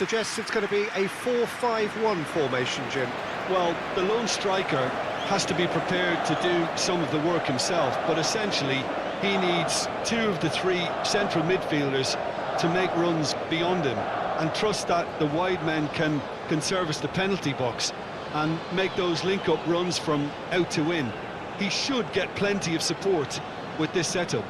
suggests it's going to be a 4-5-1 formation, Jim. Well, the lone striker has to be prepared to do some of the work himself, but essentially he needs two of the three central midfielders to make runs beyond him and trust that the wide men can service the penalty box and make those link-up runs from out to in. He should get plenty of support with this setup.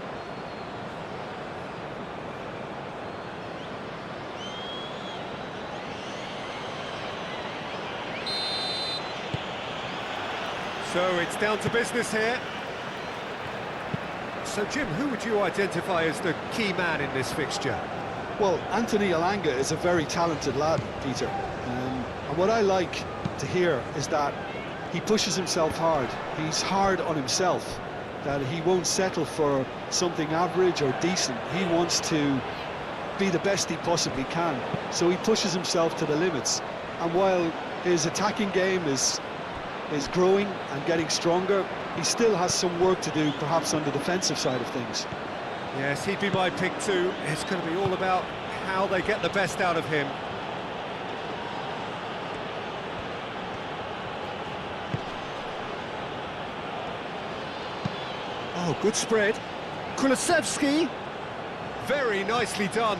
So it's down to business here. So, Jim, who would you identify as the key man in this fixture? Well, Anthony Elanga is a very talented lad, Peter. And what I like to hear is that he pushes himself hard. He's hard on himself, that he won't settle for something average or decent. He wants to be the best he possibly can. So he pushes himself to the limits. And while his attacking game is growing and getting stronger, he still has some work to do, perhaps on the defensive side of things. Yes, he'd be my pick too. It's going to be all about how they get the best out of him. Oh, good spread. Kulusevski. Very nicely done.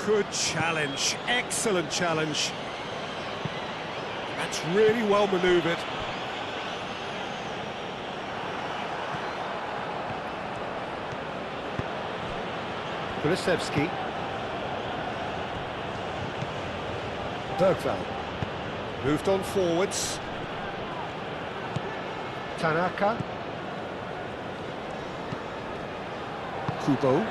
Good challenge. Excellent challenge. That's really well manoeuvred. Kulusevski. Bergvall. Moved on forwards. Tanaka. Kubo.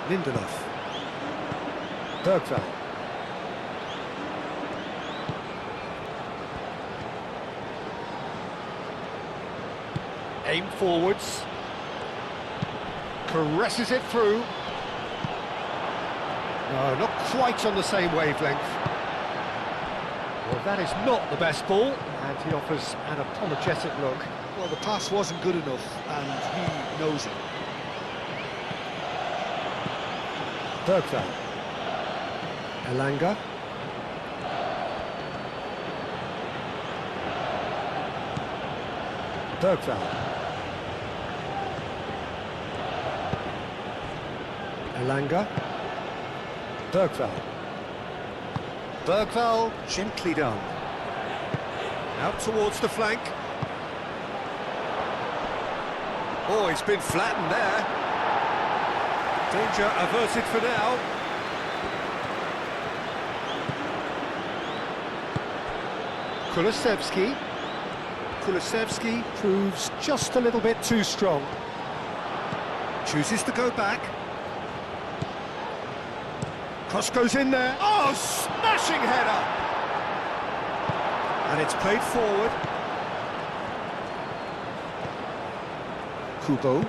Lindelof. Bergvall. Aim forwards. Caresses it through. No, not quite on the same wavelength. Well, that is not the best ball, and he offers an apologetic look. Well, the pass wasn't good enough, and he knows it. Bergvall. Elanga. Bergvall. Elanga. Bergvall. Bergvall, gently done. Out towards the flank. Oh, he's been flattened there. Danger averted for now. Kulusevski. Kulusevski proves just a little bit too strong. Chooses to go back. Cross goes in there. Oh, smashing header! And it's played forward. Kubo.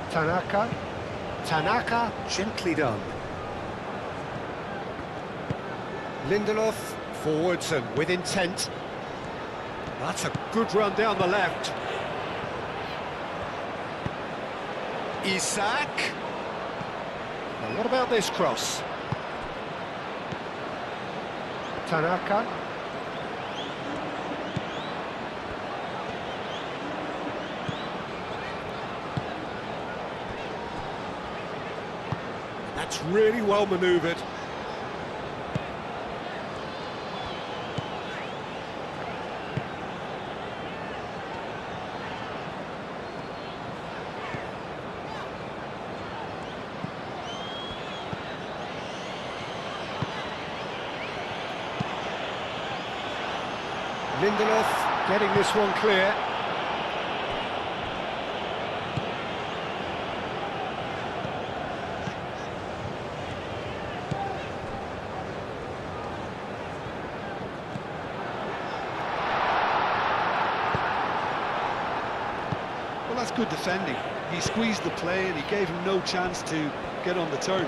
Tanaka. Tanaka, gently done. Lindelof, forwards and with intent. That's a good run down the left. Isak. Now what about this cross? Tanaka. That's really well manoeuvred. Lindelof getting this one clear. that's good defending. He squeezed the play and he gave him no chance to get on the turn.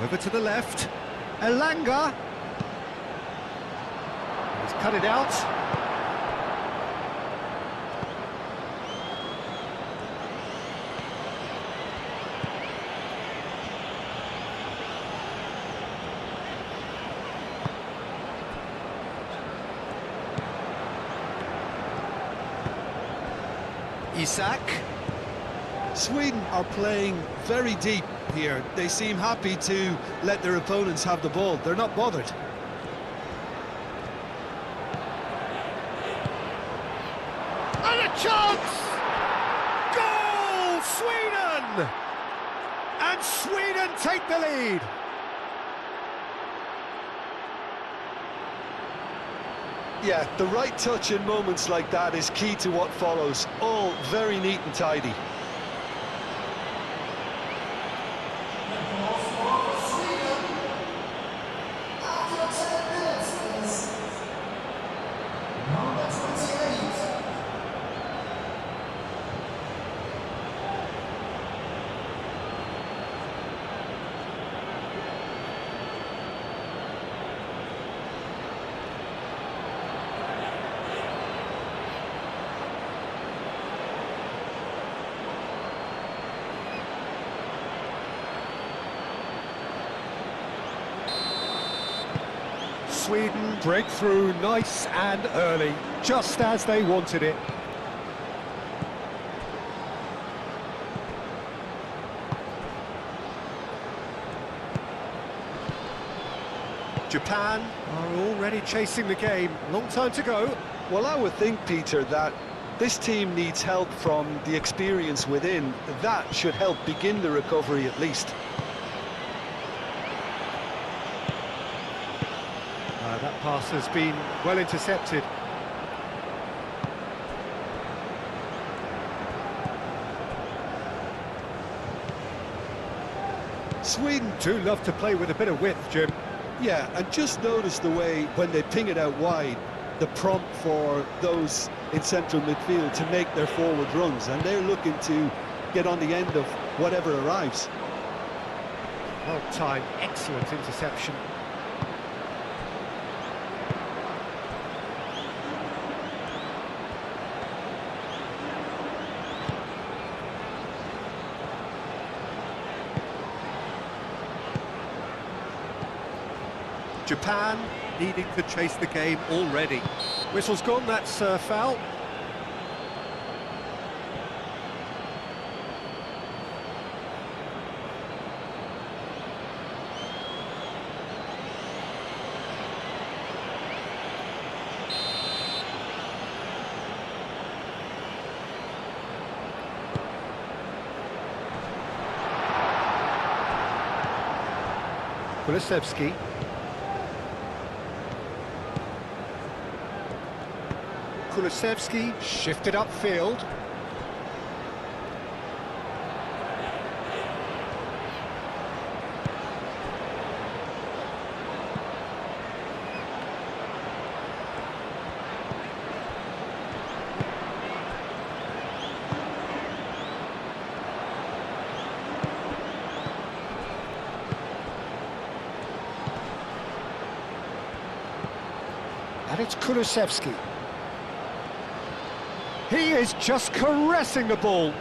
Over to the left. Elanga. He's cut it out. Isak. Sweden are playing very deep here. They seem happy to let their opponents have the ball. They're not bothered. And a chance! Goal! Sweden! And Sweden take the lead. Yeah, the right touch in moments like that is key to what follows. All very neat and tidy. Sweden break through nice and early, just as they wanted it. Japan are already chasing the game. Long time to go. Well, I would think, Peter, that this team needs help from the experience within. That should help begin the recovery at least. That pass has been well intercepted. Sweden do love to play with a bit of width, Jim. Yeah, and just notice the way, when they ping it out wide, the prompt for those in central midfield to make their forward runs, and they're looking to get on the end of whatever arrives. Well timed, excellent interception. Japan needing to chase the game already. Whistle's gone, that's foul. Kulusevski. Kulusevski shifted upfield. And it's Kulusevski. He is just caressing the ball.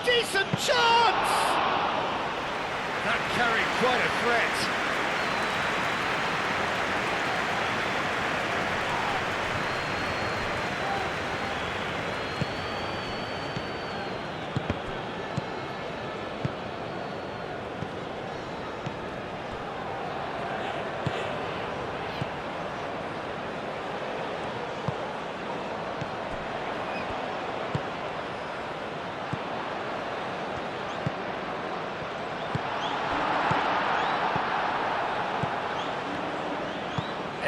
Decent chance! That carried quite a threat.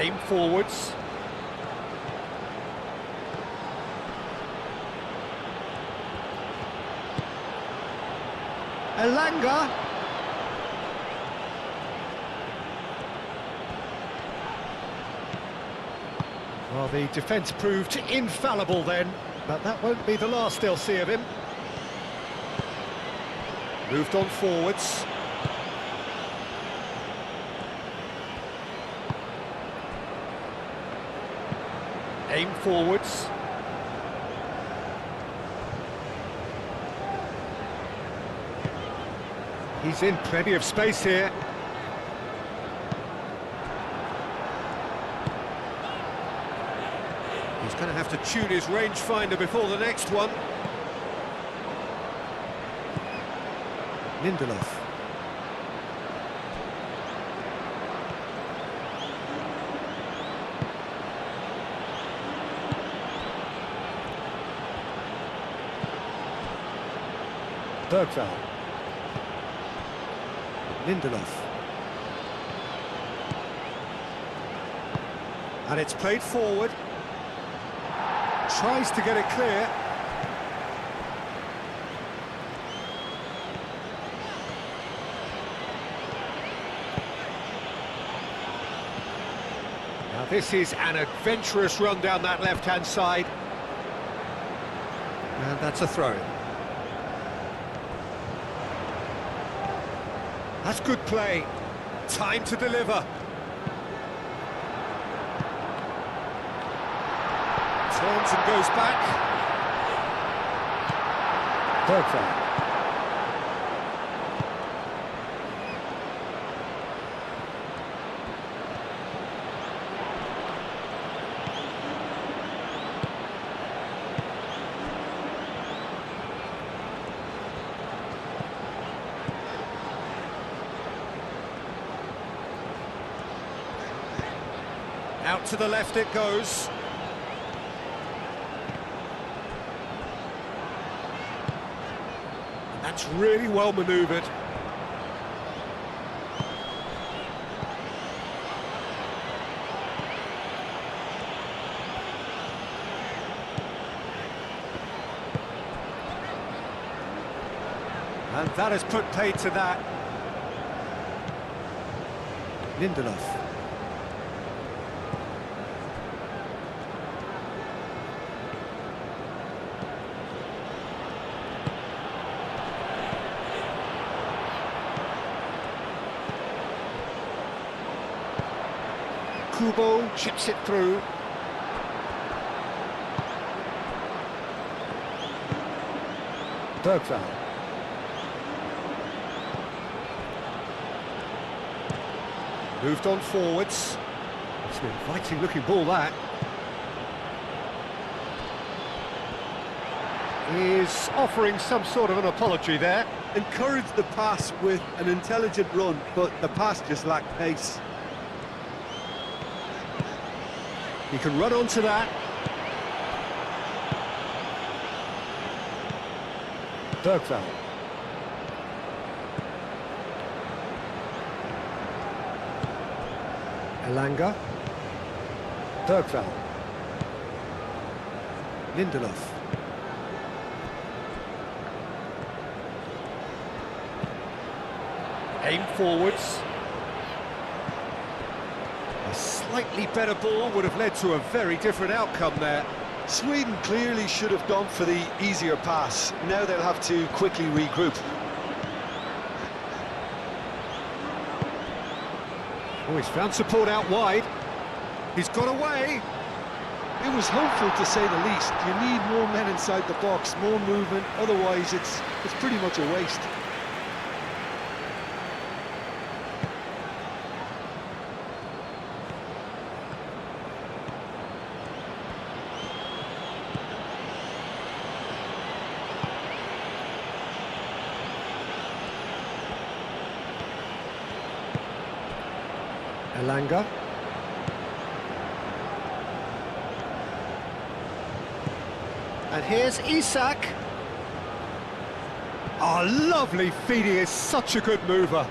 Aim forwards. Elanga. Well, the defence proved infallible then, but that won't be the last they'll see of him. Moved on forwards. Aim forwards. He's in plenty of space here. He's going to have to tune his rangefinder before the next one. Lindelof. Bergvall. Lindelof. And it's played forward. Tries to get it clear. Now this is an adventurous run down that left-hand side. And that's a throw-in. That's good play. Time to deliver. Turns and goes back. Bergvall. Out to the left it goes. That's really well manoeuvred. And that has put paid to that. Lindelof. Kubo chips it through. Bergvall. Moved on forwards. It's an inviting looking ball, that. Is offering some sort of an apology there. Encouraged the pass with an intelligent run, but the pass just lacked pace. He can run onto that. Bergvall. Elanga. Bergvall. Lindelof. Aim forwards. A slightly better ball would have led to a very different outcome there. Sweden clearly should have gone for the easier pass. Now they'll have to quickly regroup. Oh, he's found support out wide. He's got away. It was hopeful, to say the least. You need more men inside the box, more movement, otherwise it's pretty much a waste. Elanga. And here's Isak. Oh, lovely feed. He is such a good mover.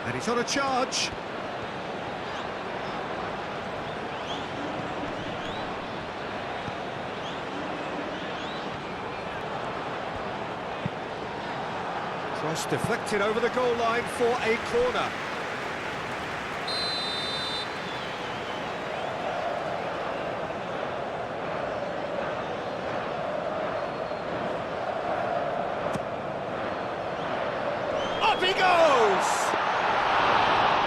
And he's on a charge. Cross deflected over the goal line for a corner. Up he goes!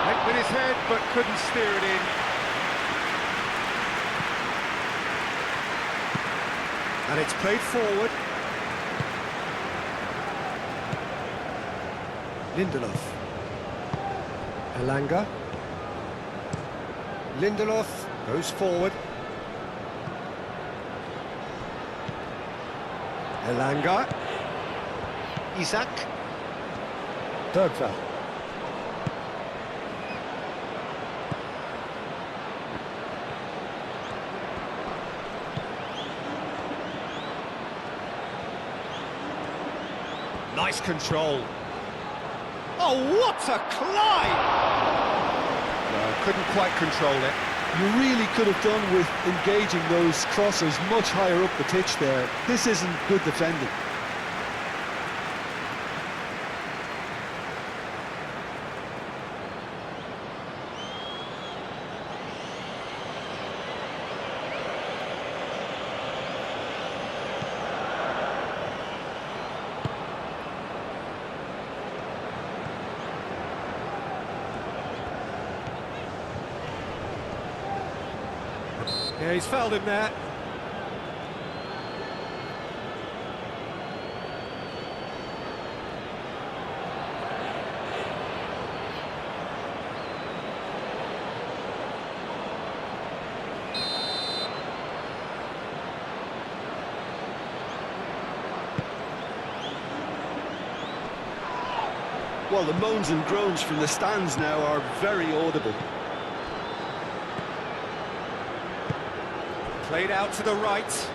Went with his head, but couldn't steer it in. And it's played forward. Lindelof. Elanga. Lindelof goes forward. Elanga. Isak. Bergvall. Nice control. Oh, what a climb! No, couldn't quite control it. You really could have done with engaging those crossers much higher up the pitch there. This isn't good defending. Yeah, he's fouled him there. Well, the moans and groans from the stands now are very audible. Played out to the right.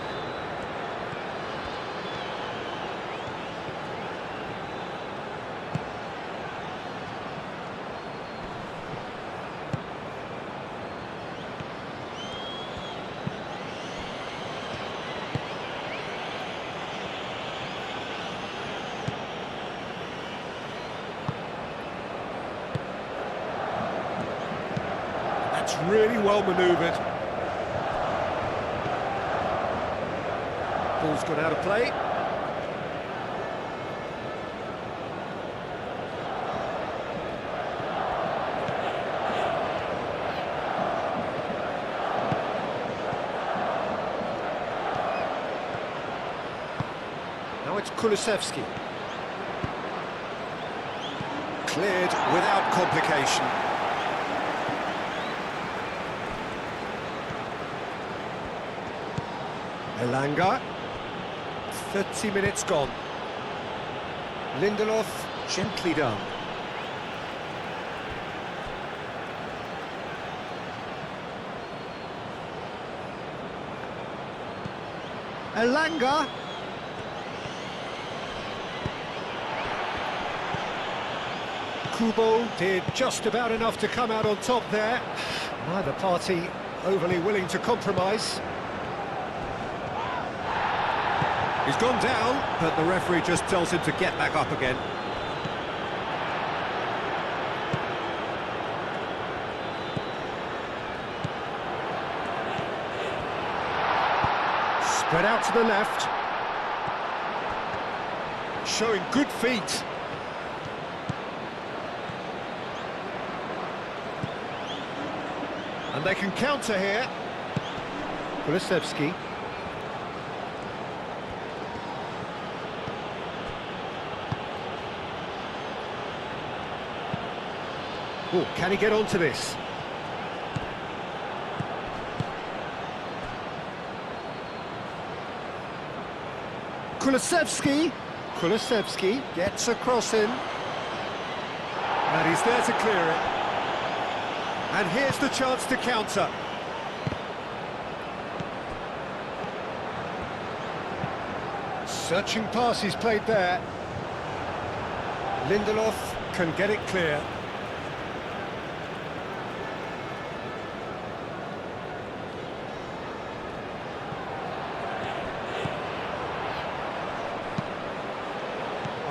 That's really well manoeuvred. Ball's gone out of play. Now it's Kulusevski. Cleared without complication. Elanga. 30 minutes gone. Lindelof, gently done. Elanga. Kubo did just about enough to come out on top there. Neither party overly willing to compromise. He's gone down, but the referee just tells him to get back up again. Spread out to the left. Showing good feet. And they can counter here. Kulusevski. Oh, can he get onto this? Kulusevski. Kulusevski gets a cross in. And he's there to clear it. And here's the chance to counter. Searching pass he's played there. Lindelof can get it clear.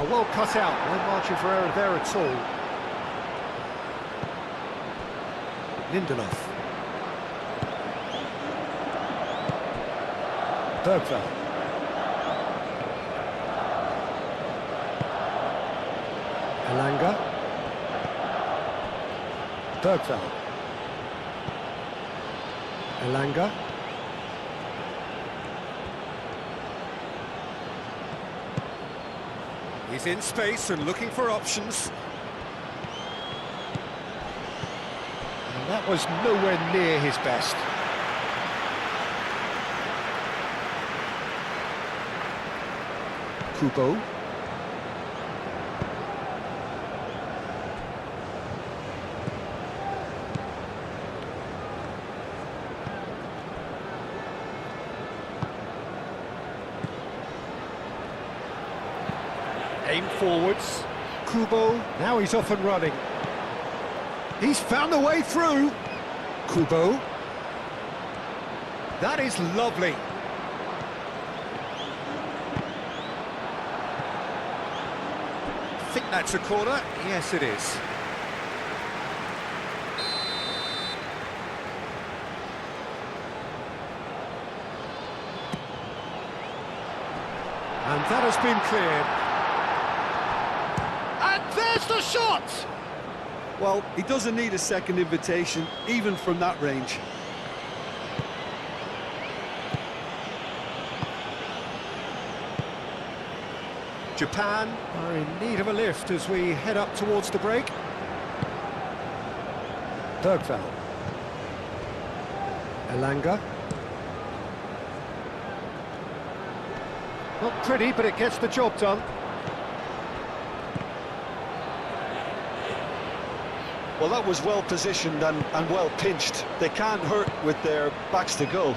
Oh, well cut out, no margin for error there at all. Lindelof. Bergveld. Elanga. Bergveld. Elanga. He's in space and looking for options. And that was nowhere near his best. Kubo. Aim forwards. Kubo, now he's off and running. He's found a way through. Kubo. That is lovely. I think that's a corner. Yes, it is. And that has been cleared. And there's the shot! Well, he doesn't need a second invitation, even from that range. Japan are in need of a lift as we head up towards the break. Bergveld. Elanga. Not pretty, but it gets the job done. Well, that was well positioned and well pinched. They can't hurt with their backs to goal.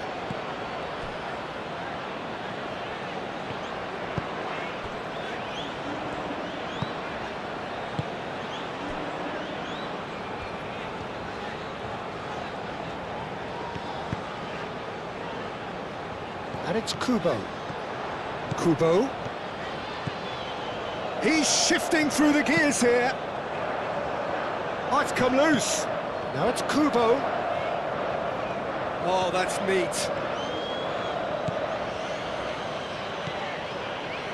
And it's Kubo. Kubo. He's shifting through the gears here. Oh, it's come loose. Now it's Kubo. Oh, that's neat.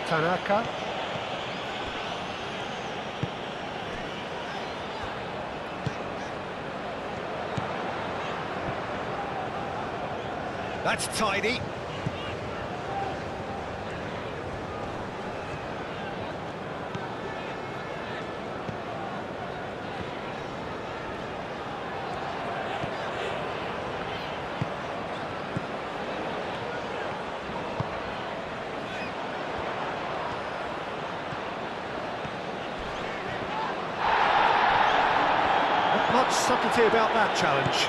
Tanaka. That's tidy. Not much subtlety about that challenge.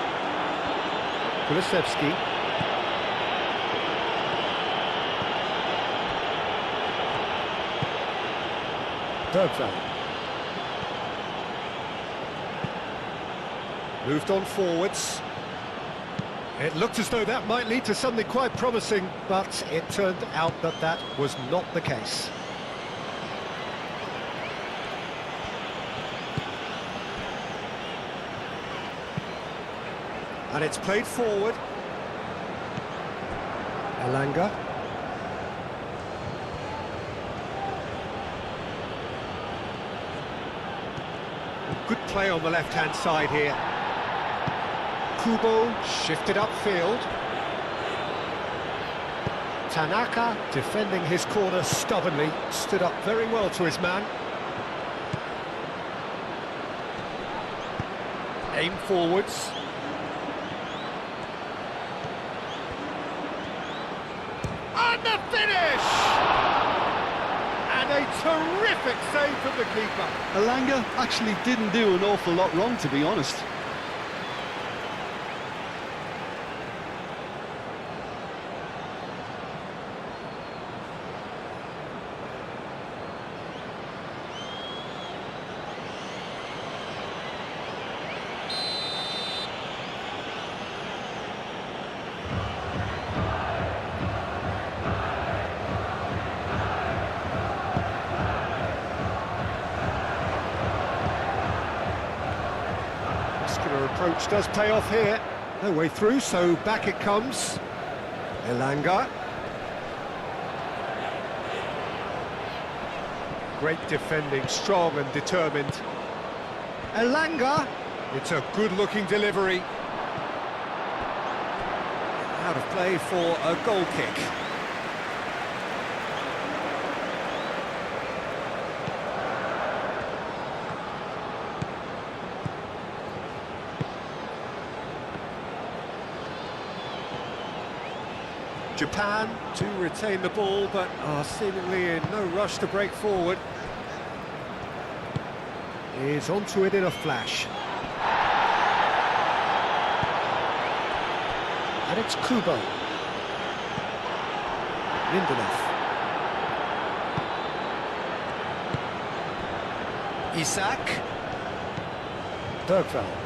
Kulusevski. Bergveld. Moved on forwards. It looked as though that might lead to something quite promising, but it turned out that that was not the case. And it's played forward. Elanga. Good play on the left-hand side here. Kubo shifted upfield. Tanaka, defending his corner stubbornly, stood up very well to his man. Aim forwards. And the finish! And a terrific save from the keeper. Elanga actually didn't do an awful lot wrong, to be honest. muscular approach does pay off here. No way through, so back it comes. Elanga. Great defending, strong and determined. Elanga. It's a good-looking delivery. Out of play for a goal kick. Japan to retain the ball, but are seemingly in no rush to break forward. Is onto it in a flash. And it's Kubo. Lindelof. Isak. Bergvall.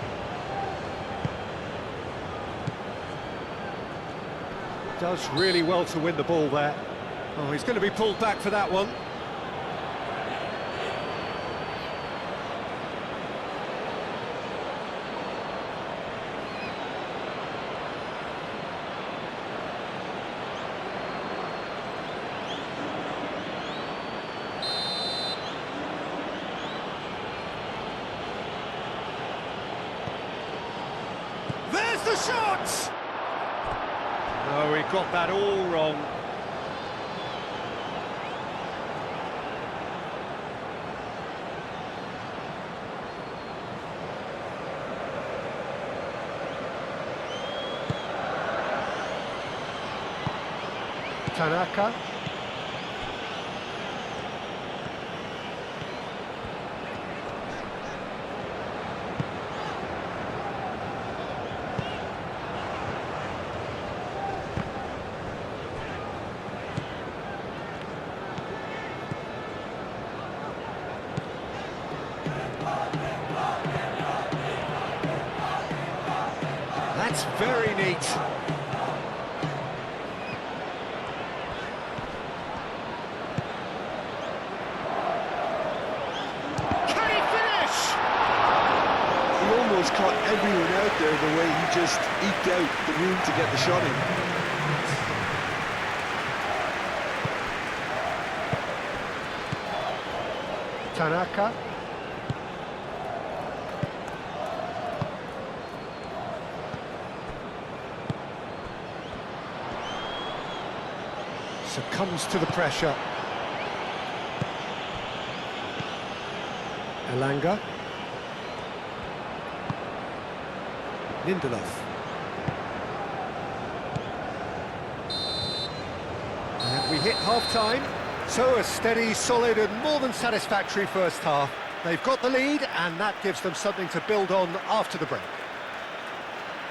Does really well to win the ball there. Oh, he's going to be pulled back for that one. There's the shot! Oh, he got that all wrong. Tanaka. That's very neat. Can he finish? He almost caught everyone out there the way he just eked out the room to get the shot in. Tanaka. Succumbs to the pressure. Elanga. Lindelof. And we hit half-time. So a steady, solid and more than satisfactory first half. They've got the lead and that gives them something to build on after the break.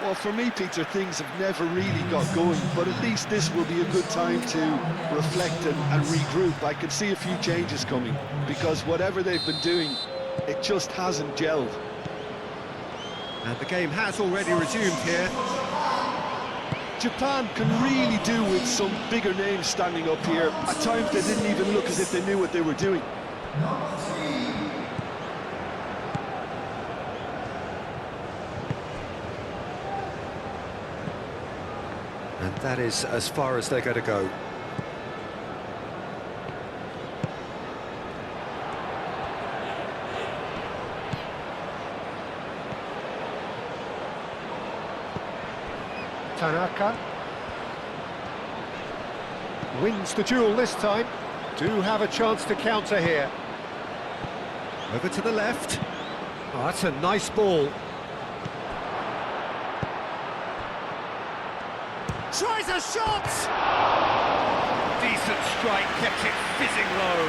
Well, for me, Peter, things have never really got going, but at least this will be a good time to reflect and regroup. I can see a few changes coming, because whatever they've been doing, it just hasn't gelled. And the game has already resumed here. Japan can really do with some bigger names standing up here. At times they didn't even look as if they knew what they were doing. And that is as far as they're going to go. Tanaka wins the duel this time. Do have a chance to counter here. Over to the left. Oh, that's a nice ball. Tries a shot! Decent strike, kept it fizzing low.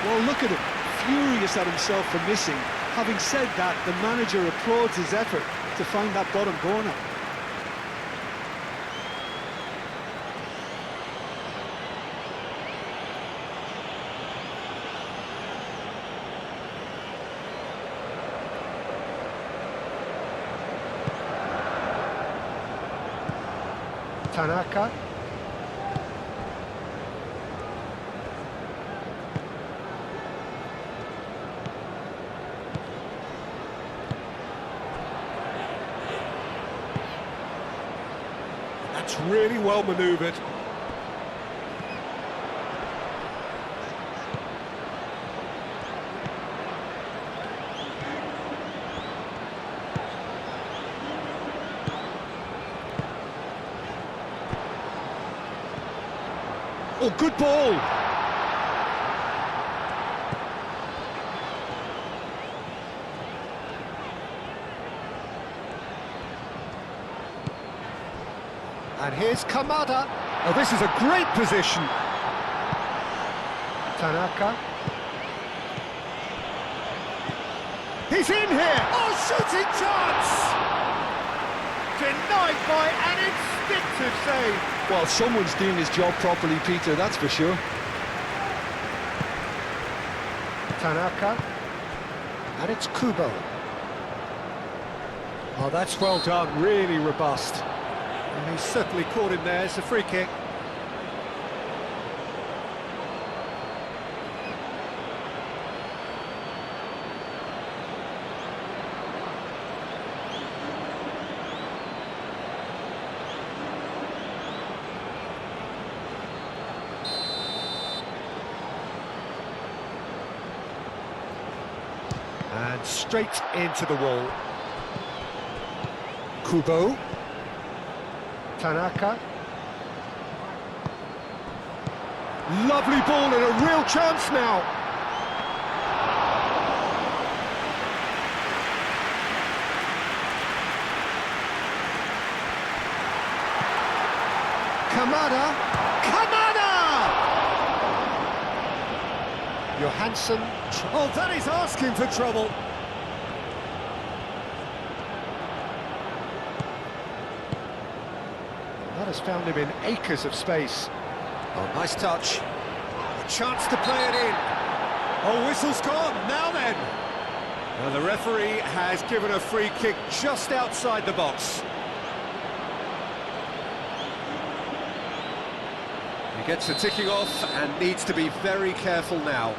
Well, look at him, furious at himself for missing. Having said that, the manager applauds his effort to find that bottom corner. Tanaka. It's really well manoeuvred. Oh, good ball! And here's Kamada. Oh, this is a great position. Tanaka. He's in here! Oh, shooting chance! Denied by an instinctive save. Well, someone's doing his job properly, Peter, that's for sure. Tanaka. And it's Kubo. Oh, that's well done, really robust. And he's certainly caught him there. It's a free kick. And straight into the wall. Kubo. Tanaka. Lovely ball and a real chance now. Kamada. Kamada! Johansson. Oh, that is asking for trouble. That has found him in acres of space. Oh, nice touch. A chance to play it in. Oh, whistle's gone. Now then. Well, the referee has given a free kick just outside the box. He gets a ticking off and needs to be very careful now.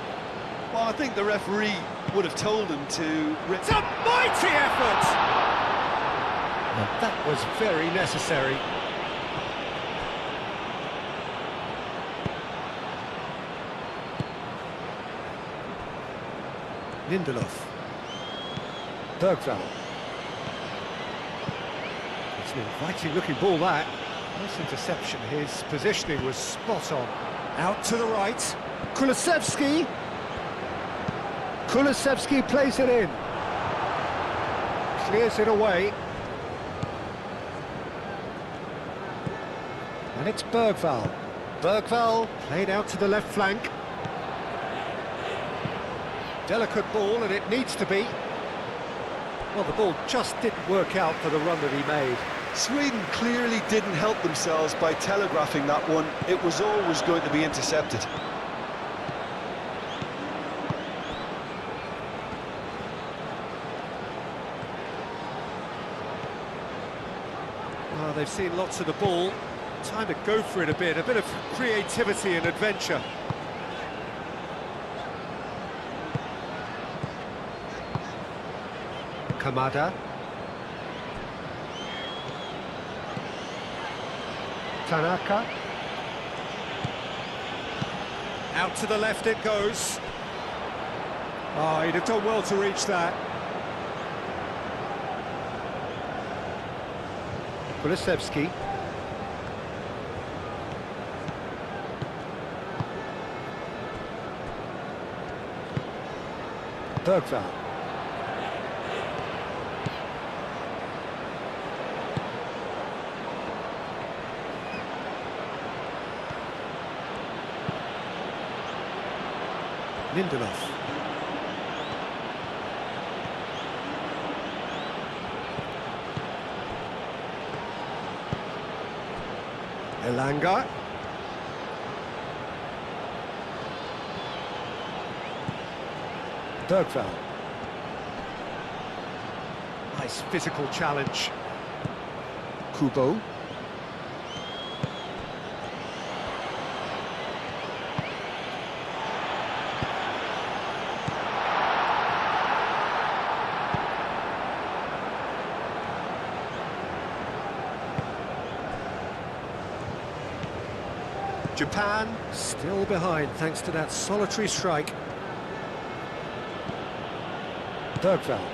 Well, I think the referee would have told him to... It's a mighty effort! And that was very necessary. Lindelof. Bergvall. It's an inviting-looking ball, that. Nice interception. His positioning was spot on. Out to the right. Kulusevski. Kulusevski plays it in. Clears it away. And it's Bergvall. Bergvall played out to the left flank. Delicate ball, and it needs to be. Well, the ball just didn't work out for the run that he made. Sweden clearly didn't help themselves by telegraphing that one. It was always going to be intercepted. Well, they've seen lots of the ball. Time to go for it a bit of creativity and adventure. Kamada. Tanaka. Out to the left it goes. Oh, he'd have done well to reach that. Kulusevski. Bergvall. Lindelof. Elanga. Bergvall. Nice physical challenge. Kubo. Japan still behind thanks to that solitary strike. Bergvall.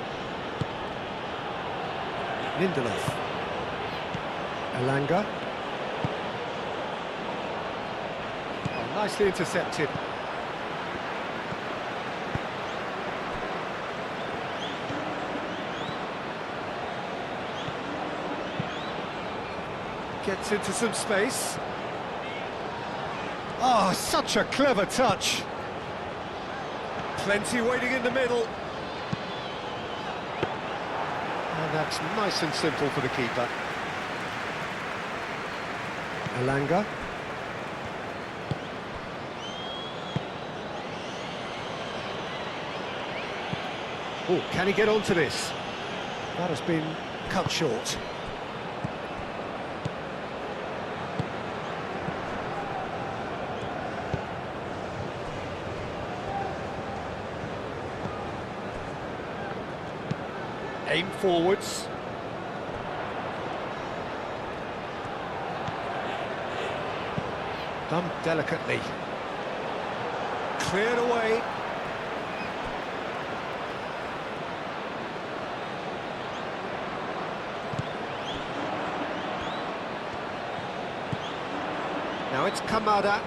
Lindelof. Elanga. Oh, nicely intercepted. Gets into some space. Oh, such a clever touch. Plenty waiting in the middle. And that's nice and simple for the keeper. Elanga. Oh, can he get onto this? That has been cut short. Aim forwards. Done delicately. Cleared away. Now it's Kamada.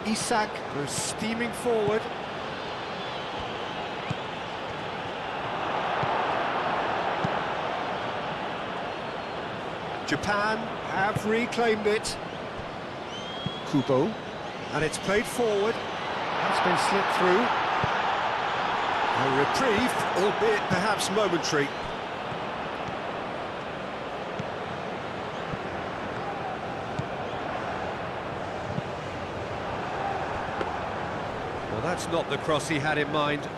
Isak goes steaming forward. Japan have reclaimed it. Kubo. And it's played forward. That's been slipped through. A reprieve, albeit perhaps momentary. Well, that's not the cross he had in mind.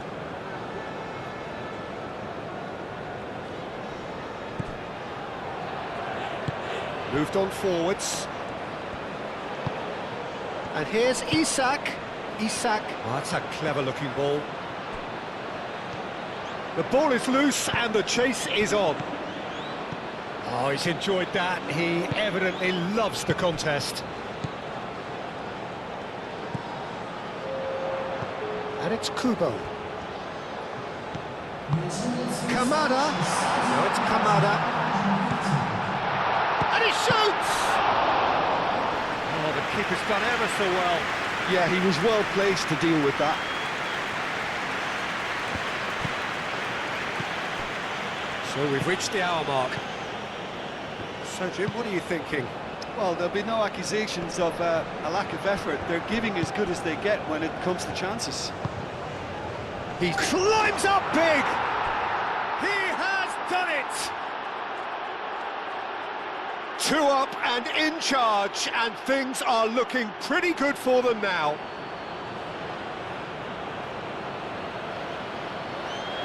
Moved on forwards. And here's Isak. Isak. Oh, that's a clever-looking ball. The ball is loose and the chase is on. Oh, he's enjoyed that. He evidently loves the contest. And it's Kubo. Kamada. No, it's Kamada. And he shoots! Oh, the keeper's done ever so well. Yeah, he was well placed to deal with that. So we've reached the hour mark. So, Jim, what are you thinking? Well, there'll be no accusations of a lack of effort. They're giving as good as they get when it comes to chances. He climbs up big! He has done it! 2 up and in charge, and things are looking pretty good for them now.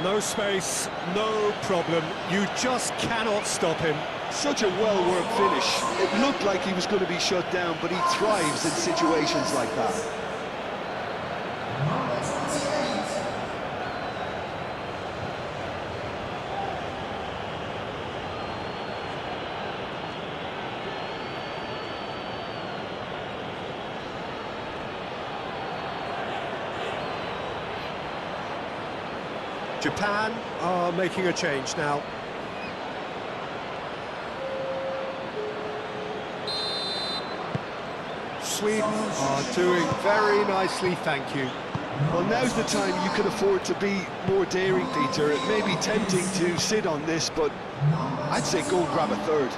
No space, no problem. You just cannot stop him. Such a well-worked finish. It looked like he was going to be shut down, but he thrives in situations like that. Japan are making a change now. Sweden are doing very nicely, thank you. Well, now's the time you can afford to be more daring, Peter. It may be tempting to sit on this, but I'd say go grab a third.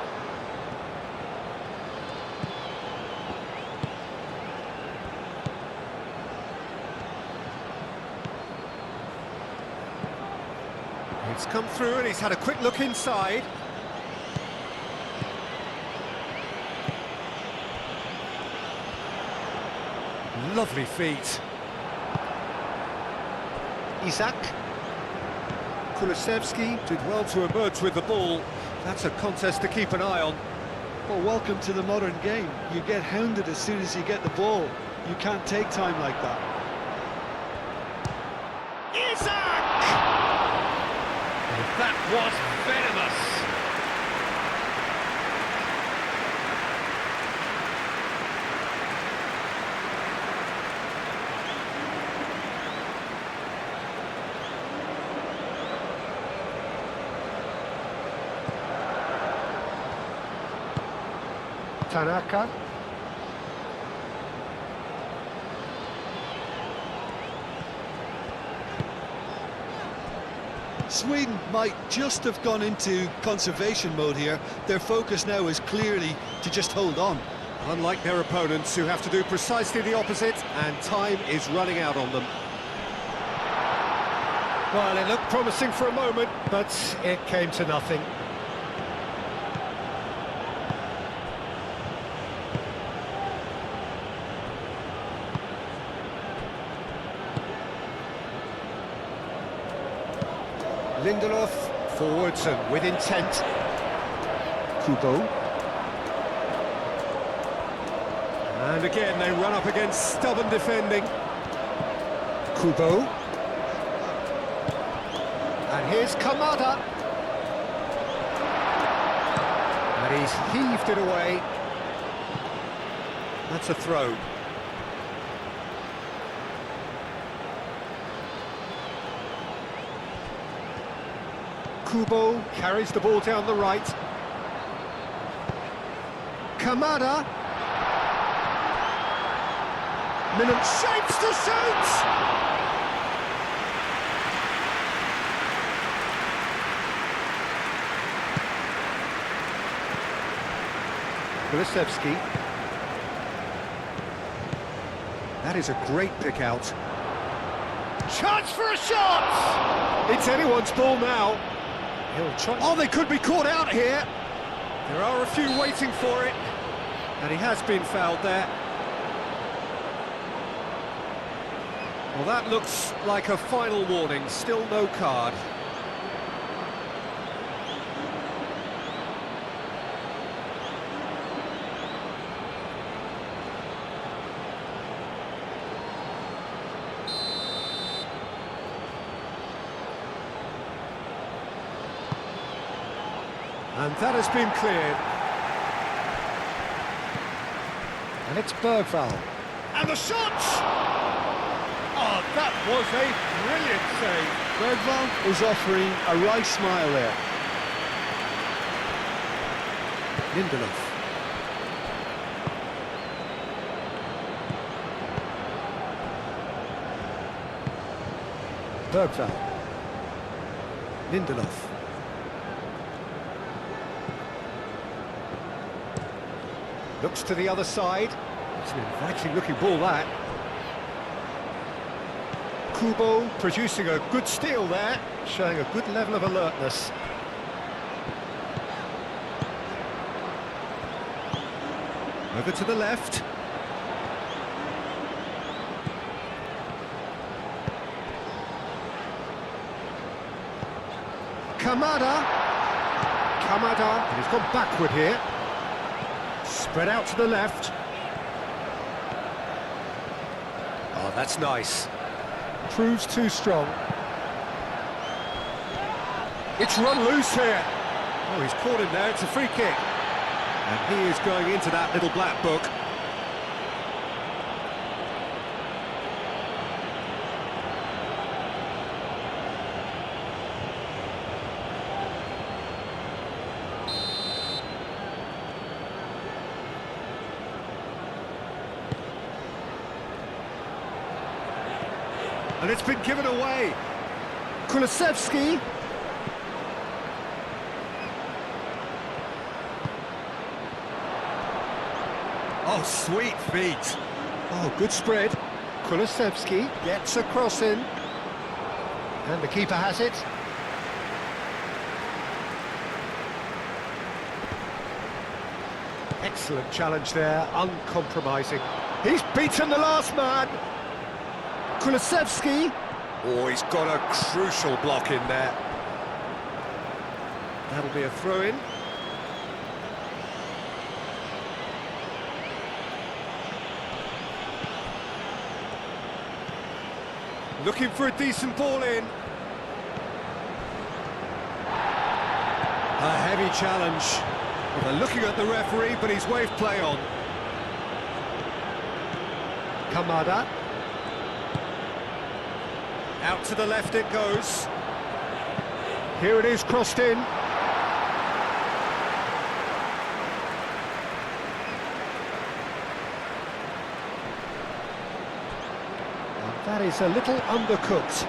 It's come through and he's had a quick look inside. Lovely feet. Isak. Kulusevski did well to emerge with the ball. That's a contest to keep an eye on. Well, welcome to the modern game. You get hounded as soon as you get the ball. You can't take time like that. Isak! That was venomous. Tanaka. Sweden might just have gone into conservation mode here. Their focus now is clearly to just hold on. Unlike their opponents, who have to do precisely the opposite, and time is running out on them. Well, it looked promising for a moment, but it came to nothing. Lindelof, forwards and with intent. Kubo. And again, they run up against stubborn defending. Kubo. And here's Kamada. And he's heaved it away. That's a throw. Kubo carries the ball down the right. Kamada. Minim shapes to shoot! Kulusevski. That is a great pick out. Chance for a shot! It's anyone's ball now. He'll try. Oh, they could be caught out here. There are a few waiting for it. And he has been fouled there. Well, that looks like a final warning. Still no card. And that has been cleared. And it's Bergvall. And the shot! Oh, that was a brilliant save. Bergvall is offering a wry smile there. Lindelof. Bergvall. Lindelof. Looks to the other side. It's an inviting looking ball, that. Kubo producing a good steal there, showing a good level of alertness. Over to the left. Kamada. And he's gone backward here. Spread out to the left. Oh, that's nice. Proves too strong. It's run loose here. Oh, he's caught him there. It's a free kick. And he is going into that little black book. And it's been given away. Kulusevski. Oh, sweet feet. Oh, good spread. Kulusevski gets a cross in. And the keeper has it. Excellent challenge there, uncompromising. He's beaten the last man. Kulusevski. Oh, he's got a crucial block in there. That'll be a throw-in. Looking for a decent ball in. A heavy challenge. Well, they're looking at the referee, but he's waved play on. Kamada. Out to the left it goes. Here it is, crossed in. That is a little undercooked.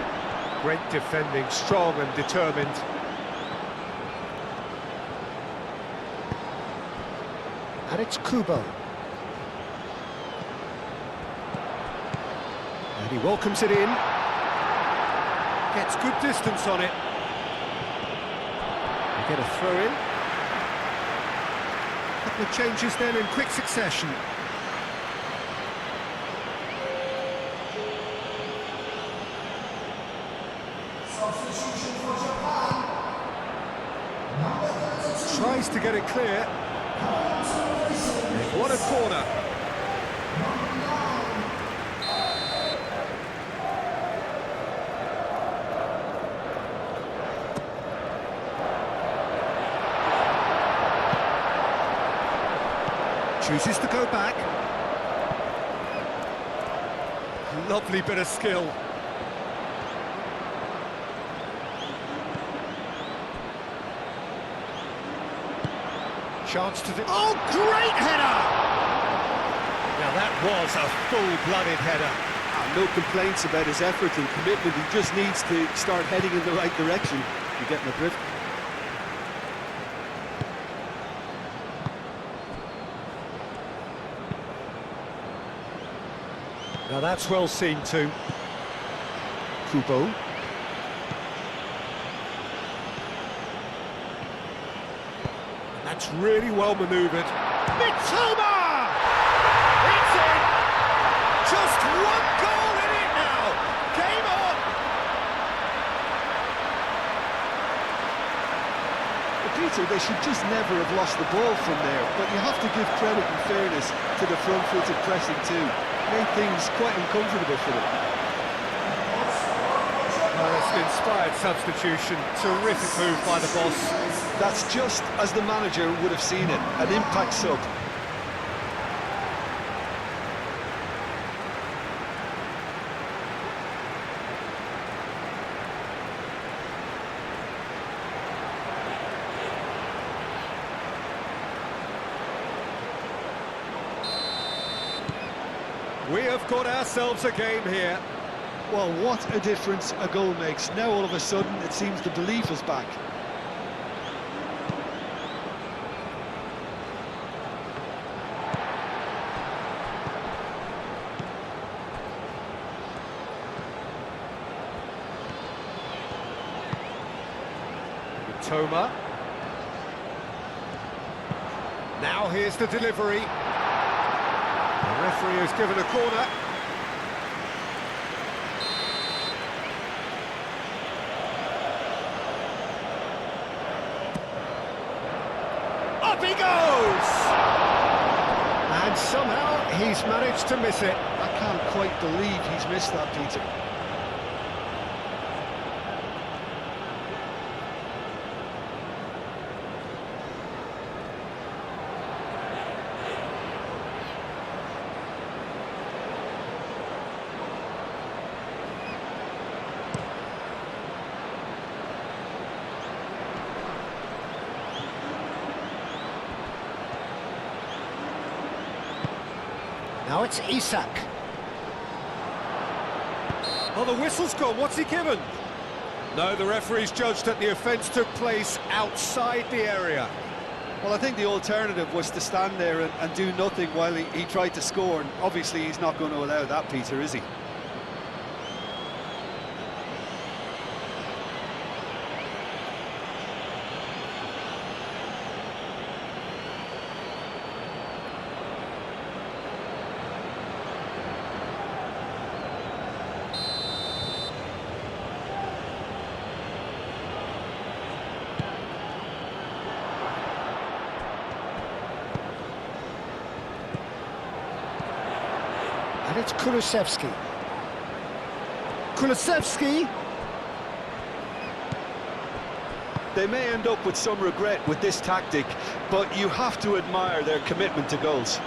Great defending, strong and determined. And it's Kubo. And he welcomes it in. Gets good distance on it. They get a throw in. A couple of changes then in quick succession. Tries to get it clear. What a corner. Chooses to go back. Lovely bit of skill. Chance to do... Oh, great header! Now that was a full-blooded header. No complaints about his effort and commitment. He just needs to start heading in the right direction. You're getting a drift. Now that's well seen too. Kubo. That's really well manoeuvred. Mitoma! It's in! Just one goal in it now! Game on! Peter, they should just never have lost the ball from there, but you have to give credit and fairness to the front-footed pressing too. Made things quite uncomfortable for them. Well, it's an inspired substitution. Terrific move by the boss. That's just as the manager would have seen it, an impact sub. We have got ourselves a game here. Well, what a difference a goal makes. Now all of a sudden it seems the belief is back. Toma. Now here's the delivery. The referee has given a corner. Up he goes! And somehow he's managed to miss it. I can't quite believe he's missed that, Peter. Now it's Isak. Oh, the whistle's gone. What's he given? No, the referee's judged that the offence took place outside the area. Well, I think the alternative was to stand there and do nothing while he tried to score, and obviously he's not going to allow that, Peter, is he? And it's Kulusevski. Kulusevski! They may end up with some regret with this tactic, but you have to admire their commitment to goals.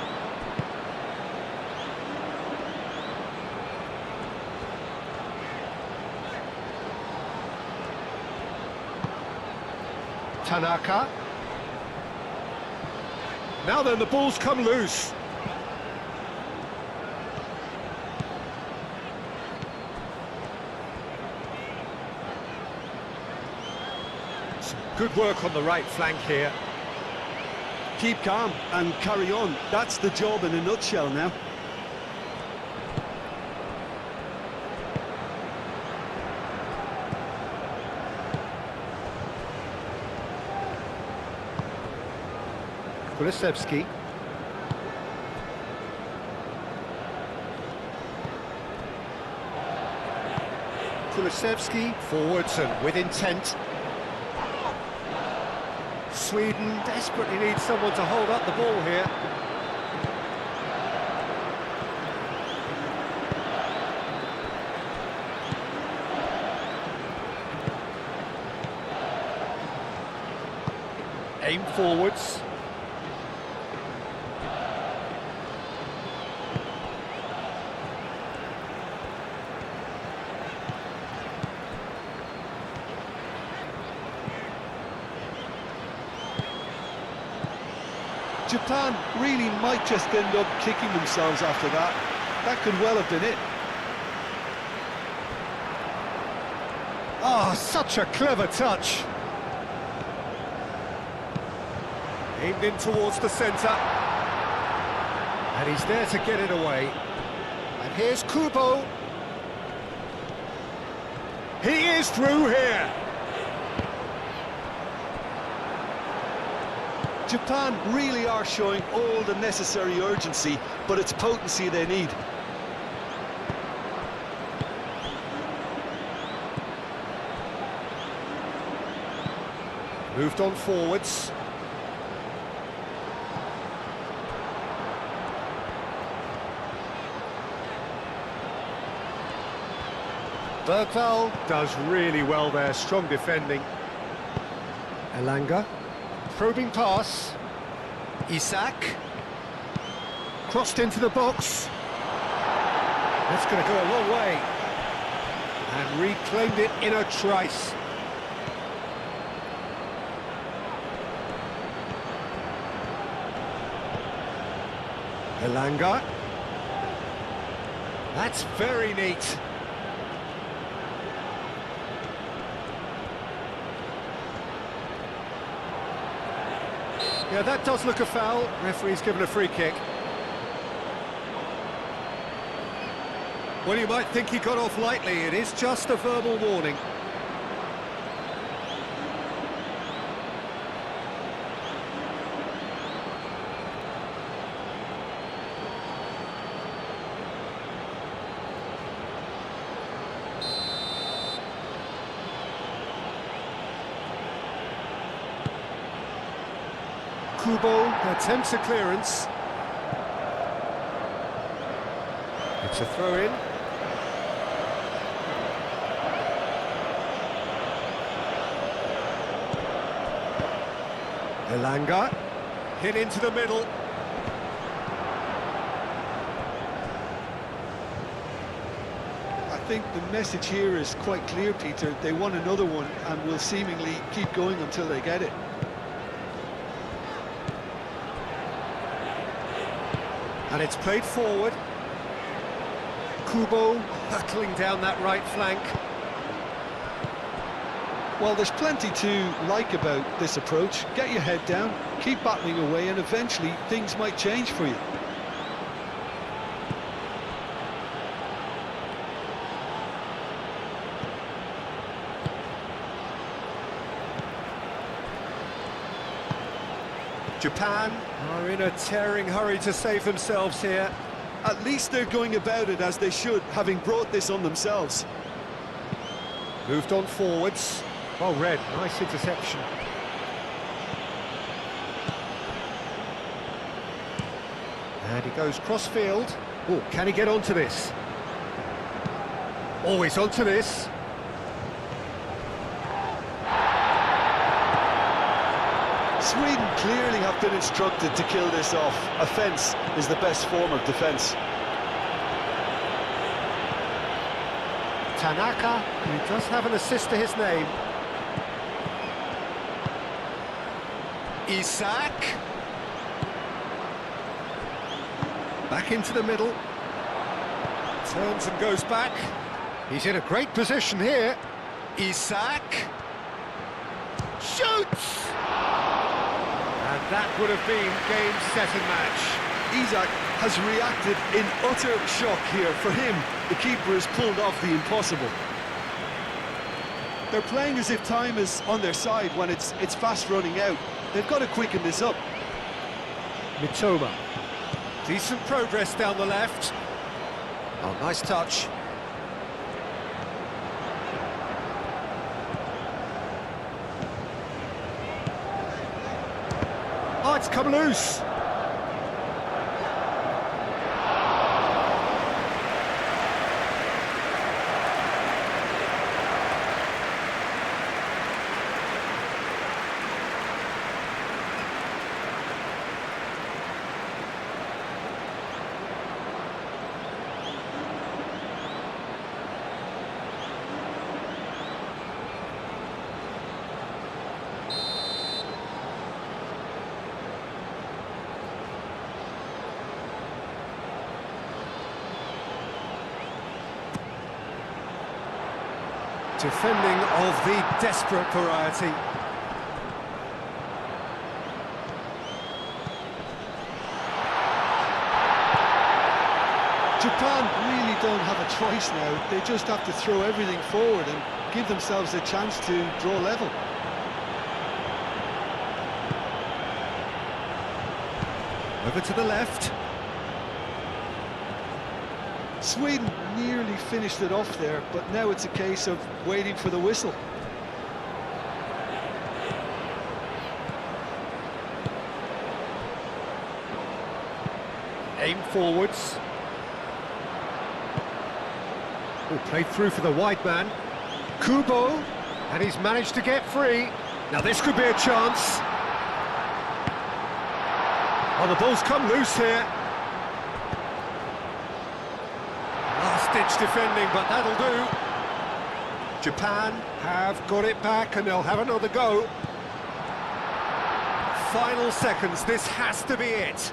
Tanaka. Now then, the ball's come loose. Good work on the right flank here. Keep calm and carry on. That's the job in a nutshell now. Kulusevski. Kulusevski forwards and with intent. Sweden desperately needs someone to hold up the ball here. Aim forwards. Japan really might just end up kicking themselves after that. That could well have been it. Oh, such a clever touch. Aimed in towards the centre. And he's there to get it away. And here's Kubo. He is through here. Japan really are showing all the necessary urgency, but it's potency they need. Moved on forwards. Bergvall does really well there, strong defending. Elanga. Probing pass. Isak. Crossed into the box. That's going to go a long way. And reclaimed it in a trice. Elanga. That's very neat. Yeah, that does look a foul. Referee's given a free kick. Well, you might think he got off lightly. It is just a verbal warning. Kubo attempts a clearance. It's a throw-in. Elanga, hit into the middle. I think the message here is quite clear, Peter. They want another one and will seemingly keep going until they get it. And it's played forward. Kubo battling down that right flank. Well, there's plenty to like about this approach. Get your head down, keep battling away, and eventually things might change for you. Japan are in a tearing hurry to save themselves here. At least they're going about it as they should, having brought this on themselves. Moved on forwards. Well read, nice interception. And he goes cross-field. Oh, can he get onto this? Oh, he's onto this. Sweden clearly have been instructed to kill this off. Offence is the best form of defence. Tanaka, who does have an assist to his name. Isak. Back into the middle. Turns and goes back. He's in a great position here. Isak. Shoots! And that would have been game, set and match. Isak has reacted in utter shock here. For him, the keeper has pulled off the impossible. They're playing as if time is on their side when it's fast running out. They've got to quicken this up. Mitoma. Decent progress down the left. Oh, nice touch. Oh, it's come loose. Defending of the desperate variety. Japan really don't have a choice now. They just have to throw everything forward and give themselves a chance to draw level. Over to the left. Sweden nearly finished it off there, but now it's a case of waiting for the whistle. Aim forwards. Oh, played through for the wide man. Kubo, and he's managed to get free. Now this could be a chance. Oh, the ball's come loose here. Last-ditch defending, but that'll do. Japan have got it back, and they'll have another go. Final seconds, this has to be it.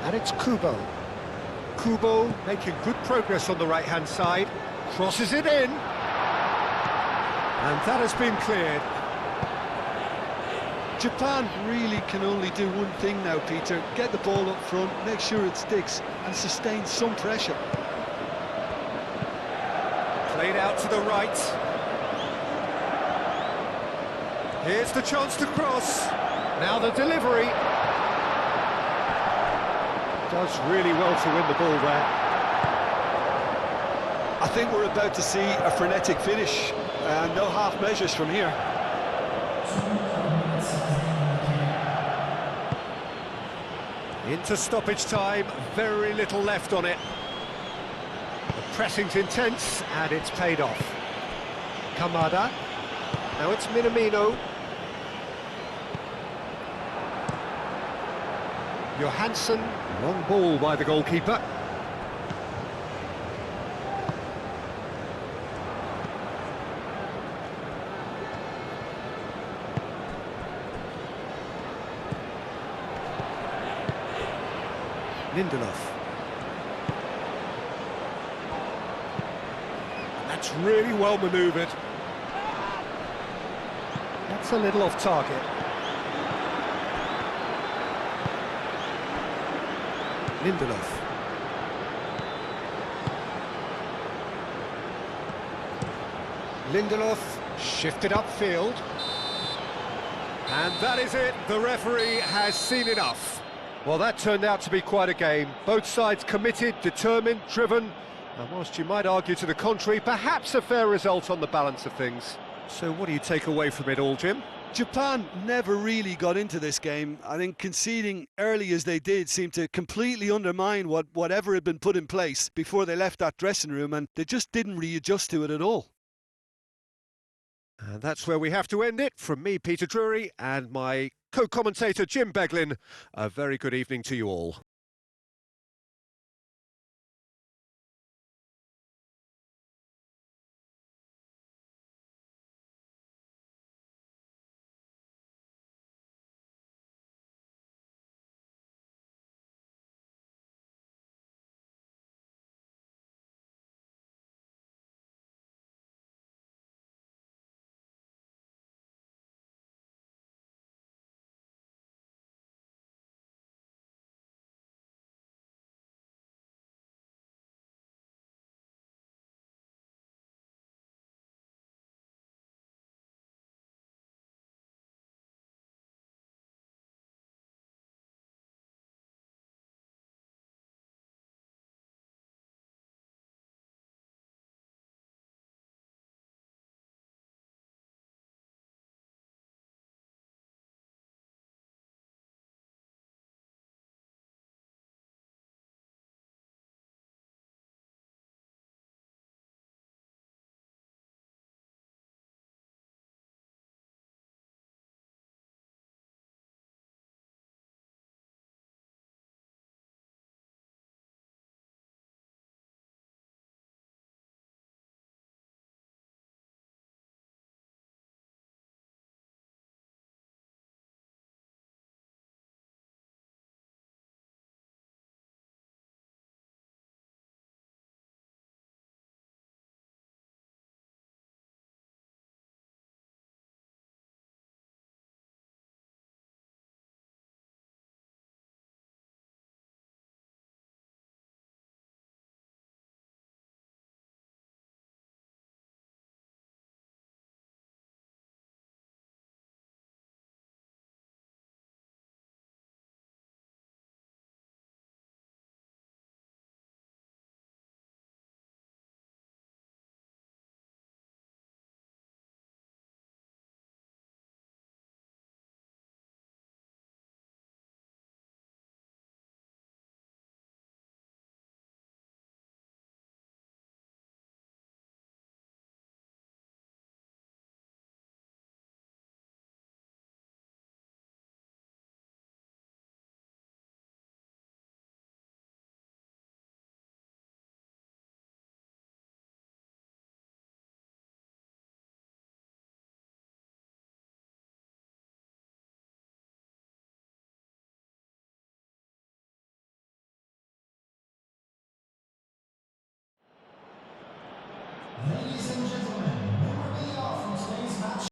And it's Kubo. Kubo making good progress on the right-hand side. Crosses it in. And that has been cleared. Japan really can only do one thing now, Peter. Get the ball up front, make sure it sticks, and sustain some pressure. Played out to the right. Here's the chance to cross. Now the delivery. Does really well to win the ball there. I think we're about to see a frenetic finish, and no half measures from here. Into stoppage time, very little left on it. The pressing's intense, and it's paid off. Kamada. Now it's Minamino. Johansson, long ball by the goalkeeper. Lindelof. And that's really well manoeuvred. That's a little off target. Lindelof. Lindelof shifted upfield. And that is it. The referee has seen enough. Well, that turned out to be quite a game. Both sides committed, determined, driven. And whilst you might argue to the contrary, perhaps a fair result on the balance of things. So what do you take away from it all, Jim? Japan never really got into this game. I think conceding early as they did seemed to completely undermine whatever had been put in place before they left that dressing room, and they just didn't readjust to it at all. And that's where we have to end it. From me, Peter Drury, and my co-commentator, Jim Beglin, a very good evening to you all.